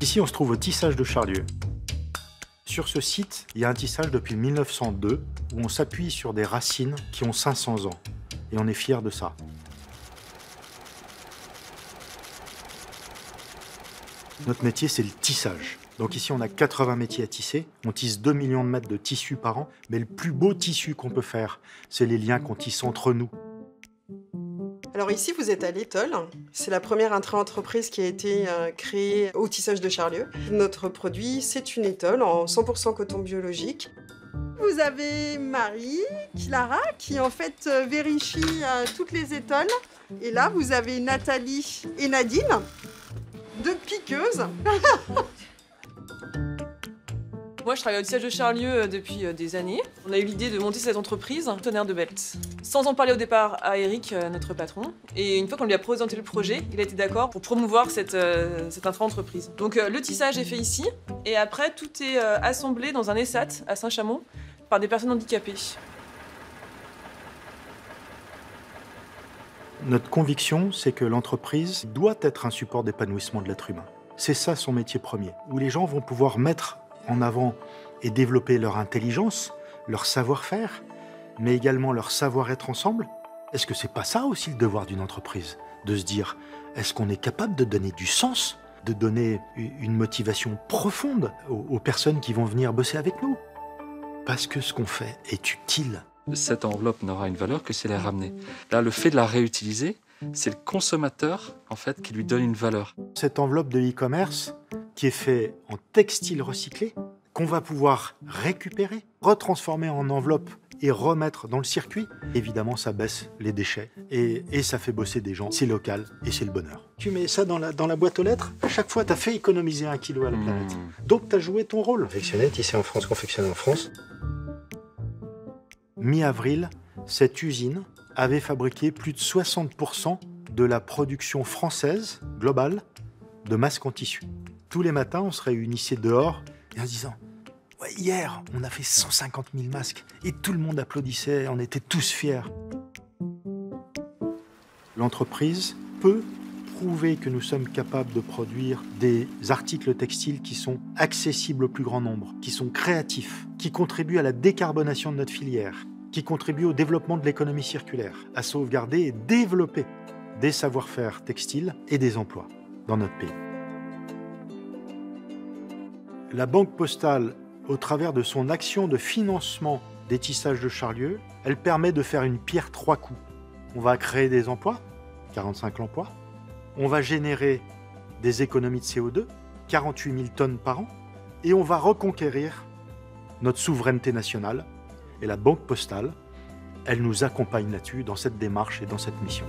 Ici, on se trouve au tissage de Charlieu. Sur ce site, il y a un tissage depuis 1902 où on s'appuie sur des racines qui ont 500 ans. Et on est fiers de ça. Notre métier, c'est le tissage. Donc ici, on a 80 métiers à tisser. On tisse 2 millions de mètres de tissu par an. Mais le plus beau tissu qu'on peut faire, c'est les liens qu'on tisse entre nous. Alors ici, vous êtes à l'Étole. C'est la première intra-entreprise qui a été créée au tissage de Charlieu. Notre produit, c'est une étole en 100% coton biologique. Vous avez Marie, Clara, qui en fait vérifie toutes les étoles. Et là, vous avez Nathalie et Nadine, deux piqueuses. Moi, je travaille au tissage de Charlieu depuis des années. On a eu l'idée de monter cette entreprise, Tonnerre de Belt. Sans en parler au départ à Eric, notre patron. Et une fois qu'on lui a présenté le projet, il a été d'accord pour promouvoir cette intra-entreprise. Donc le tissage est fait ici. Et après, tout est assemblé dans un ESAT à Saint-Chamond par des personnes handicapées. Notre conviction, c'est que l'entreprise doit être un support d'épanouissement de l'être humain. C'est ça son métier premier, où les gens vont pouvoir mettre en avant et développer leur intelligence, leur savoir-faire, mais également leur savoir-être ensemble. Est-ce que c'est pas ça aussi le devoir d'une entreprise? De se dire, est-ce qu'on est capable de donner du sens, de donner une motivation profonde aux personnes qui vont venir bosser avec nous? Parce que ce qu'on fait est utile. Cette enveloppe n'aura une valeur que si elle est ramenée. Là, le fait de la réutiliser, c'est le consommateur en fait qui lui donne une valeur. Cette enveloppe de e-commerce qui est faite en textile recyclé, qu'on va pouvoir récupérer, retransformer en enveloppe et remettre dans le circuit, évidemment ça baisse les déchets et ça fait bosser des gens. C'est local et c'est le bonheur. Tu mets ça dans la boîte aux lettres, à chaque fois tu as fait économiser 1 kilo à la planète. Donc tu as joué ton rôle. Confectionné, tissé en France, confectionné en France. Mi-avril, cette usine avait fabriqué plus de 60% de la production française globale de masques en tissu. Tous les matins, on se réunissait dehors et en se disant « Ouais, hier, on a fait 150 000 masques et tout le monde applaudissait, on était tous fiers. » L'entreprise peut prouver que nous sommes capables de produire des articles textiles qui sont accessibles au plus grand nombre, qui sont créatifs, qui contribuent à la décarbonation de notre filière, qui contribuent au développement de l'économie circulaire, à sauvegarder et développer des savoir-faire textiles et des emplois dans notre pays. La Banque Postale, au travers de son action de financement des tissages de Charlieu, elle permet de faire une pierre 3 coups. On va créer des emplois, 45 emplois. On va générer des économies de CO2, 48 000 tonnes par an. Et on va reconquérir notre souveraineté nationale. Et la Banque Postale, elle nous accompagne là-dessus, dans cette démarche et dans cette mission.